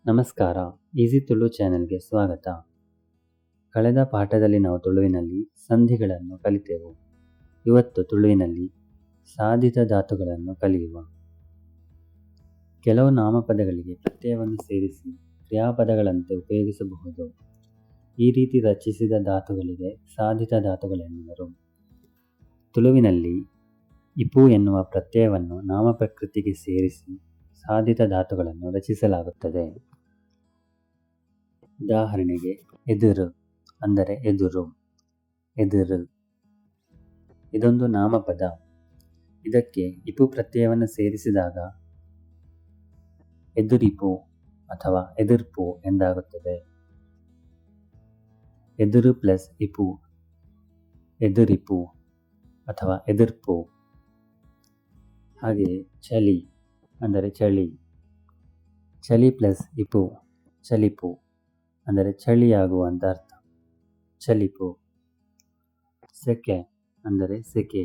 ನಮಸ್ಕಾರ. ಈಸಿ ತುಳು ಚಾನೆಲ್ಗೆ ಸ್ವಾಗತ. ಕಳೆದ ಪಾಠದಲ್ಲಿ ನಾವು ತುಳುವಿನಲ್ಲಿ ಸಂಧಿಗಳನ್ನು ಕಲಿತೆವು. ಇವತ್ತು ತುಳುವಿನಲ್ಲಿ ಸಾಧಿತ ಧಾತುಗಳನ್ನು ಕಲಿಯುವ. ಕೆಲವು ನಾಮಪದಗಳಿಗೆ ಪ್ರತ್ಯಯವನ್ನು ಸೇರಿಸಿ ಕ್ರಿಯಾಪದಗಳಂತೆ ಉಪಯೋಗಿಸಬಹುದು. ಈ ರೀತಿ ರಚಿಸಿದ ಧಾತುಗಳಿಗೆ ಸಾಧಿತ ಧಾತುಗಳೆನ್ನುವರು. ತುಳುವಿನಲ್ಲಿ ಇಪು ಎನ್ನುವ ಪ್ರತ್ಯಯವನ್ನು ನಾಮಪ್ರಕೃತಿಗೆ ಸೇರಿಸಿ ಸಾಧಿತ ಧಾತುಗಳನ್ನು ರಚಿಸಲಾಗುತ್ತದೆ. ಉದಾಹರಣೆಗೆ ಎದುರು ಅಂದರೆ ಎದುರು, ಎದುರು ಇದೊಂದು ನಾಮಪದ. ಇದಕ್ಕೆ ಇಪು ಪ್ರತ್ಯಯವನ್ನು ಸೇರಿಸಿದಾಗ ಎದುರಿಪು ಅಥವಾ ಎದುರ್ಪು ಎಂದಾಗುತ್ತದೆ. ಎದುರು ಪ್ಲಸ್ ಇಪು ಎದುರಿಪು ಅಥವಾ ಎದುರ್ಪು. ಹಾಗೆಯೇ ಚಳಿ ಅಂದರೆ ಚಳಿ, ಚಳಿ ಪ್ಲಸ್ ಇಪು ಚಲಿಪು ಅಂದರೆ ಚಳಿಯಾಗುವಂತ ಅರ್ಥ, ಚಲಿಪು. ಸೆಕೆ ಅಂದರೆ ಸೆಕೆ,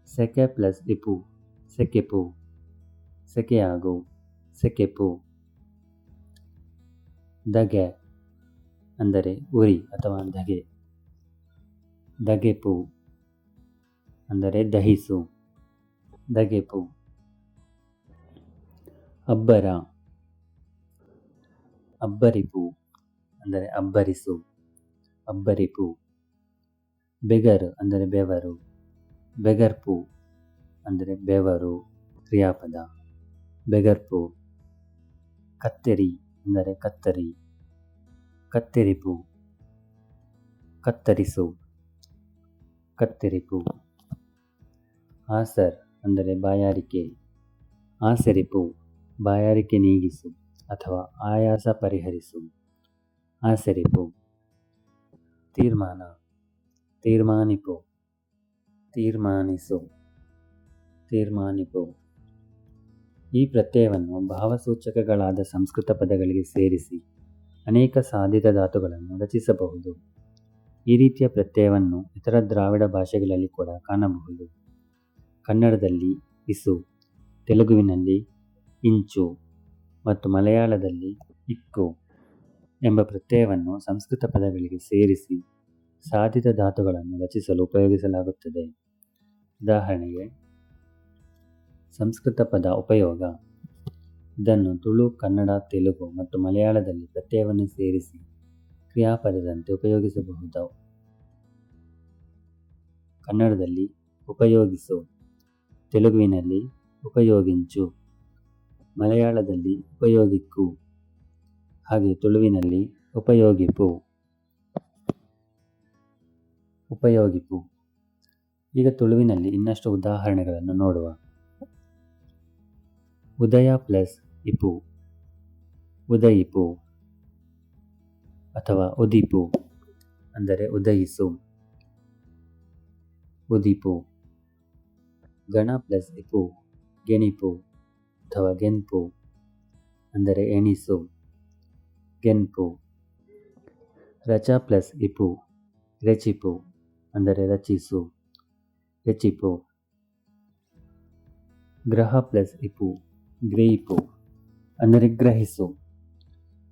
ಸೆಕೆ ಪ್ಲಸ್ ಇಪು ಸೆಕೆಪು ಸೆಕೆಯಾಗು, ಸೆಕೆಪು. ದಗೆ ಅಂದರೆ ಉರಿ ಅಥವಾ ಧಗೆ, ದಗೆಪು ಅಂದರೆ ದಹಿಸು, ದಗೆಪು. ಅಬ್ಬರ, ಅಬ್ಬರಿಪು ಅಂದರೆ ಅಬ್ಬರಿಸು, ಅಬ್ಬರಿಪು. ಬೆಗರು ಅಂದರೆ ಬೆವರು, ಬೆಗರ್ಪು ಅಂದರೆ ಬೆವರು ಕ್ರಿಯಾಪದ, ಬೆಗರ್ಪು. ಕತ್ತೆರಿ ಅಂದರೆ ಕತ್ತರಿ, ಕತ್ತೆರಿಪು ಕತ್ತರಿಸು, ಕತ್ತೆರಿಪು. ಆಸರ್ ಅಂದರೆ ಬಾಯಾರಿಕೆ, ಆಸರಿಪು ಬಾಯಾರಿಕೆ ನೀಗಿಸು ಅಥವಾ ಆಯಾಸ ಪರಿಹರಿಸು, ಆಸರಿಪು. ತೀರ್ಮಾನ, ತೀರ್ಮಾನಿಪು ತೀರ್ಮಾನಿಸು, ತೀರ್ಮಾನಿಪು. ಈ ಪ್ರತ್ಯಯವನ್ನು ಭಾವಸೂಚಕಗಳಾದ ಸಂಸ್ಕೃತ ಪದಗಳಿಗೆ ಸೇರಿಸಿ ಅನೇಕ ಸಾಧಿತ ಧಾತುಗಳನ್ನು ರಚಿಸಬಹುದು. ಈ ರೀತಿಯ ಪ್ರತ್ಯಯವನ್ನು ಇತರ ದ್ರಾವಿಡ ಭಾಷೆಗಳಲ್ಲಿ ಕೂಡ ಕಾಣಬಹುದು. ಕನ್ನಡದಲ್ಲಿ ಇಸು, ತೆಲುಗುವಿನಲ್ಲಿ ಇಂಚು ಮತ್ತು ಮಲಯಾಳದಲ್ಲಿ ಇಕ್ಕು ಎಂಬ ಪ್ರತ್ಯಯವನ್ನು ಸಂಸ್ಕೃತ ಪದಗಳಿಗೆ ಸೇರಿಸಿ ಸಾಧಿತ ಧಾತುಗಳನ್ನು ರಚಿಸಲು ಉಪಯೋಗಿಸಲಾಗುತ್ತದೆ. ಉದಾಹರಣೆಗೆ ಸಂಸ್ಕೃತ ಪದ ಉಪಯೋಗ. ಇದನ್ನು ತುಳು, ಕನ್ನಡ, ತೆಲುಗು ಮತ್ತು ಮಲಯಾಳದಲ್ಲಿ ಪ್ರತ್ಯಯವನ್ನು ಸೇರಿಸಿ ಕ್ರಿಯಾಪದದಂತೆ ಉಪಯೋಗಿಸಬಹುದು. ಕನ್ನಡದಲ್ಲಿ ಉಪಯೋಗಿಸು, ತೆಲುಗುವಿನಲ್ಲಿ ಉಪಯೋಗಿಂಚು, ಮಲಯಾಳದಲ್ಲಿ ಉಪಯೋಗಿಕ್ಕು, ಹಾಗೆ ತುಳುವಿನಲ್ಲಿ ಉಪಯೋಗಿಪು, ಉಪಯೋಗಿಪು. ಈಗ ತುಳುವಿನಲ್ಲಿ ಇನ್ನಷ್ಟು ಉದಾಹರಣೆಗಳನ್ನು ನೋಡುವ. ಉದಯ ಪ್ಲಸ್ ಇಪು ಉದಯಿಪು ಅಥವಾ ಉದಿಪು ಅಂದರೆ ಉದಯಿಸು, ಉದಿಪು. ಗಣ ಪ್ಲಸ್ ಇಪು ಗೆಣಿಪು ಅಥವಾ ಗೆನ್ಪು ಅಂದರೆ ಎಣಿಸು, ಗೆನ್ಪು. ರಚ ಪ್ಲಸ್ ಇಪು ರೆಚಿಪು ಅಂದರೆ ರಚಿಸು, ರೆಚಿಪು. ಗ್ರಹ ಪ್ಲಸ್ ಇಪು ಗ್ರಹಿಪು ಅಂದರೆ ಗ್ರಹಿಸು,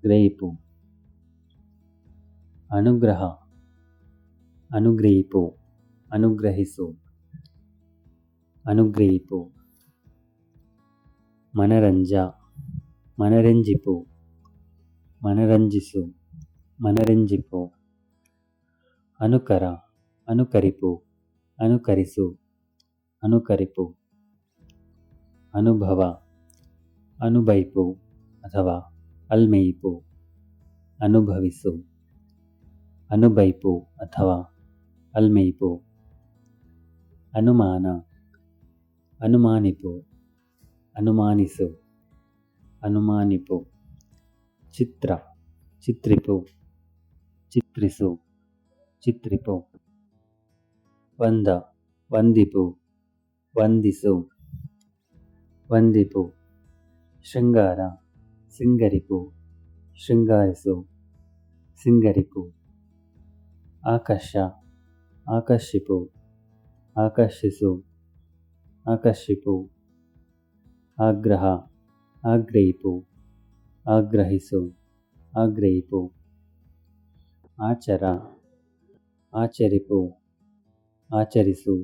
ಗ್ರಹಿಪು. ಅನುಗ್ರಹ, ಅನುಗ್ರಹಿಪು ಅನುಗ್ರಹಿಸು, ಅನುಗ್ರಹಿಪು. ಮನರಂಜ, ಮನರಂಜಿಪು ಮನರಂಜಿಸು, ಮನರಂಜಿಪು. ಅನುಕರ, ಅನುಕರಿಪು ಅನುಕರಿಸು, ಅನುಕರಿಪು. ಅನುಭವ, ಅನುಬೈಪು ಅಥವಾ ಅಲ್ಮೇಯಿಪು ಅನುಭವಿಸು, ಅನುಬೈಪು ಅಥವಾ ಅಲ್ಮೇಯಿಪು. ಅನುಮಾನ, ಅನುಮಾನಿಪು ಅನುಮಾನಿಸು, ಅನುಮಾನಿಪು. ಚಿತ್ರ, ಚಿತ್ರಿಪು ಚಿತ್ರಿಸು, ಚಿತ್ರಿಪು. ವಂದ, ವಂದಿಪು ವಂದಿಸು, ವಂದಿಪು. ಶೃಂಗಾರ, ಸಿಂಗರಿಪು ಶೃಂಗಾರಿಸು, ಸಿಂಗರಿಪು. ಆಕರ್ಷ, ಆಕರ್ಷಿಪು ಆಕರ್ಷಿಸು, ಆಕರ್ಷಿಪು. ಆಗ್ರಹ, ಆಗ್ರಹಿಪು ಆಗ್ರಹಿಸು, ಆಗ್ರಹಿಪು. ಆಚರ, ಆಚರಿಪು, ಆಚರಿಸು,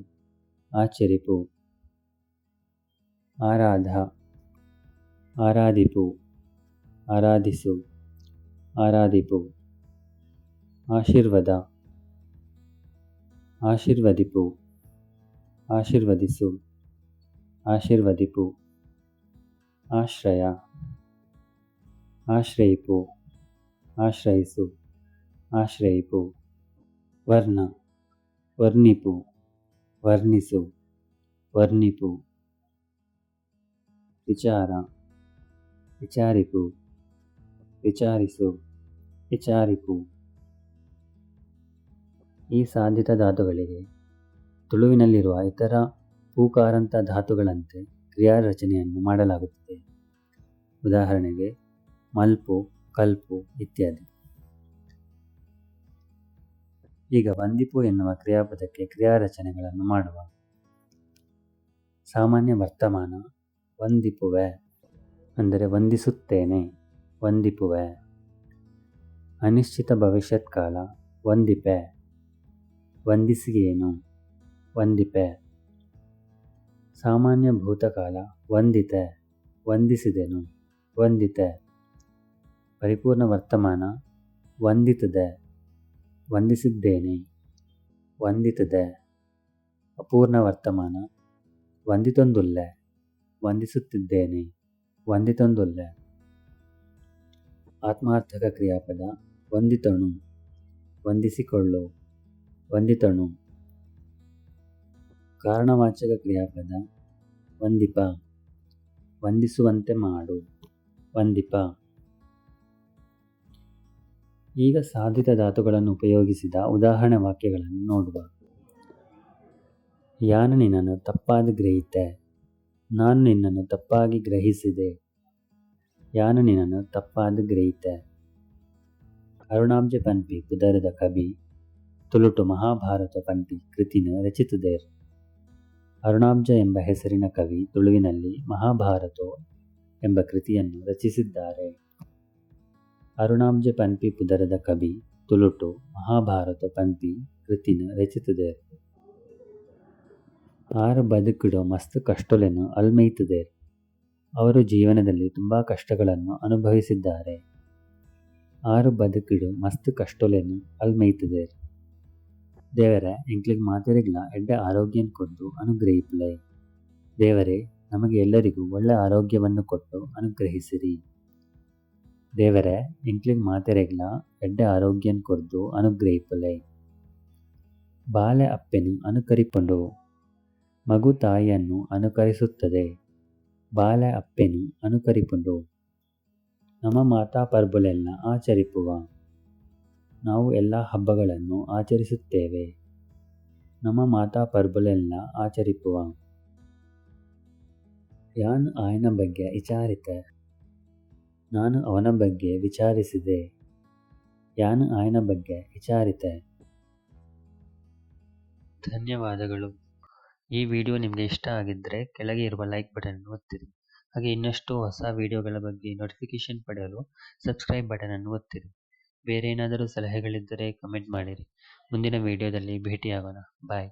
ಆಚರಿಪು. ಆರಾಧ, ಆರಾಧಿಪು, ಆರಾಧಿಸು, ಆರಾಧಿಪು. ಆಶೀರ್ವಾದ, ಆಶೀರ್ವದಿಪು, ಆಶೀರ್ವದಿಸು, ಆಶೀರ್ವದಿಪು. ಆಶ್ರಯ, ಆಶ್ರಯಿಪು, ಆಶ್ರಯಿಸು, ಆಶ್ರಯಿಪು. ವರ್ಣ, ವರ್ಣಿಪು, ವರ್ಣಿಸು, ವರ್ಣಿಪು. ವಿಚಾರ, ವಿಚಾರಿಪು, ವಿಚಾರಿಸು, ವಿಚಾರಿಪು. ಈ ಸಾಧಿತ ಧಾತುಗಳಿಗೆ ತುಳುವಿನಲ್ಲಿರುವ ಇತರ ಪೂಕಾರಂತ ಧಾತುಗಳಂತೆ ಕ್ರಿಯಾರಚನೆಯನ್ನು ಮಾಡಲಾಗುತ್ತದೆ. ಉದಾಹರಣೆಗೆ ಮಲ್ಪು, ಕಲ್ಪು ಇತ್ಯಾದಿ. ಈಗ ವಂದಿಪು ಎನ್ನುವ ಕ್ರಿಯಾಪದಕ್ಕೆ ಕ್ರಿಯಾರಚನೆಗಳನ್ನು ಮಾಡುವ. ಸಾಮಾನ್ಯ ವರ್ತಮಾನ ವಂದಿಪುವೆ, ಅಂದರೆ ವಂದಿಸುತ್ತೇನೆ, ವಂದಿಪುವೆ. ಅನಿಶ್ಚಿತ ಭವಿಷ್ಯತ್ಕಾಲ ವಂದಿಪೆ, ವಂದಿಸಿಯೇನು, ವಂದಿಪೆ. ಸಾಮಾನ್ಯ ಭೂತಕಾಲ ವಂದಿತೆ, ವಂದಿಸಿದೆನು, ವಂದಿತೆ. ಪರಿಪೂರ್ಣ ವರ್ತಮಾನ ವಂದಿತದೆ, ವಂದಿಸಿದ್ದೇನೆ, ವಂದಿತದೆ. ಅಪೂರ್ಣ ವರ್ತಮಾನ ವಂದಿತೊಂದುಲ್ಲೆ, ವಂದಿಸುತ್ತಿದ್ದೇನೆ, ವಂದಿತೊಂದುಲ್ಲೆ. ಆತ್ಮಾರ್ಥಕ ಕ್ರಿಯಾಪದ ವಂದಿತಣು, ವಂದಿಸಿಕೊಳ್ಳು, ವಂದಿತಣು. ಕಾರಣವಾಚಕ ಕ್ರಿಯಾಪದ ವಂದಿಪ, ವಂದಿಸುವಂತೆ ಮಾಡು, ವಂದಿಪ. ಈಗ ಸಾಧಿತ ಧಾತುಗಳನ್ನು ಉಪಯೋಗಿಸಿದ ಉದಾಹರಣೆ ವಾಕ್ಯಗಳನ್ನು ನೋಡುವ. ಯಾನು ನಿನ್ನನ್ನು ತಪ್ಪಾಗಿ ಗ್ರಹಿತೆ, ನಾನು ನಿನ್ನನ್ನು ತಪ್ಪಾಗಿ ಗ್ರಹಿಸಿದೆ. ಯಾನು ನಿನ್ನನ್ನು ತಪ್ಪಾಗಿ ಗ್ರಹಿತೆ. ಅರುಣಾಬ್ಜ ಪನ್ಪಿ ಕುದರದ ಕವಿ ತುಳುಟು ಮಹಾಭಾರತ ಪನ್ಪಿ ಕೃತಿನ ರಚಿಸಿದರು. ಅರುಣಾಬ್ಜ ಎಂಬ ಹೆಸರಿನ ಕವಿ ತುಳುವಿನಲ್ಲಿ ಮಹಾಭಾರತ ಎಂಬ ಕೃತಿಯನ್ನು ರಚಿಸಿದ್ದಾರೆ. ಅರುಣಾಬ್ಜ ಪನ್ಪಿ ಪುದರದ ಕವಿ ತುಳುಟು ಮಹಾಭಾರತ ಪನ್ಪಿ ಕೃತಿನ ರಚಿಸಿದರು. ಆರು ಬದುಕಿಡೋ ಮಸ್ತ್ ಕಷ್ಟೊಲೆನು ಅಲ್ಮೈತದೇರ್. ಅವರು ಜೀವನದಲ್ಲಿ ತುಂಬ ಕಷ್ಟಗಳನ್ನು ಅನುಭವಿಸಿದ್ದಾರೆ. ಆರು ಬದುಕಿಡು ಮಸ್ತ್ ಕಷ್ಟೊಲೆನು ಅಲ್ಮೈತದೇರ್. ದೇವರೇ ಎಂಕ್ಲಿಗೆ ಮಾತೆರೆಗ್ಲ ಎಡ್ಡೆ ಆರೋಗ್ಯನ್ ಕೊಟ್ಟು ಅನುಗ್ರಹಿಪ್ಲೆ. ದೇವರೇ ನಮಗೆ ಎಲ್ಲರಿಗೂ ಒಳ್ಳೆ ಆರೋಗ್ಯವನ್ನು ಕೊಟ್ಟು ಅನುಗ್ರಹಿಸಿರಿ. ದೇವರೇ ಎಂಕ್ಲಿಗೆ ಮಾತೆರೆಗ್ಲ ಎಡ್ಡೆ ಆರೋಗ್ಯನ್ ಕೊಟ್ಟು ಅನುಗ್ರಹಿಪ್ಲೆ. ಬಾಲೆ ಅಪ್ಪೆನು ಅನುಕರಿಪಂಡು, ಮಗು ತಾಯಿಯನ್ನು ಅನುಕರಿಸುತ್ತದೆ. ಬಾಲೆ ಅಪ್ಪೆನು ಅನುಕರಿಪುಂಡು. ನಮ್ಮ ಮಾತಾ ಪರ್ಬುಲೆಲ್ಲ ಆಚರಿಪುವ. ನಾವು ಎಲ್ಲ ಹಬ್ಬಗಳನ್ನು ಆಚರಿಸುತ್ತೇವೆ. ನಮ್ಮ ಮಾತಾ ಪರ್ಬುಲೆಲ್ಲ ಆಚರಿಪುವ. ಯಾನು ಆಯನ ಬಗ್ಗೆ ವಿಚಾರಿತೆ, ನಾನು ಅವನ ಬಗ್ಗೆ ವಿಚಾರಿಸಿದೆ. ಯಾನು ಆಯನ ಬಗ್ಗೆ ವಿಚಾರಿತೆ. ಧನ್ಯವಾದಗಳು. ಈ ವಿಡಿಯೋ ನಿಮಗೆ ಇಷ್ಟ ಆಗಿದ್ದರೆ ಕೆಳಗೆ ಇರುವ ಲೈಕ್ ಬಟನ್ ಅನ್ನು ಒತ್ತಿರಿ. ಹಾಗೆ ಇನ್ನಷ್ಟು ಹೊಸ ವಿಡಿಯೋಗಳ ಬಗ್ಗೆ ನೋಟಿಫಿಕೇಶನ್ ಪಡೆಯಲು ಸಬ್ಸ್ಕ್ರೈಬ್ ಬಟನ್ ಅನ್ನು ಒತ್ತಿರಿ. ಬೇರೆ ಏನಾದರೂ ಸಲಹೆಗಳಿದ್ದರೆ ಕಮೆಂಟ್ ಮಾಡಿರಿ. ಮುಂದಿನ ವಿಡಿಯೋದಲ್ಲಿ ಭೇಟಿಯಾಗೋಣ. ಬಾಯ್.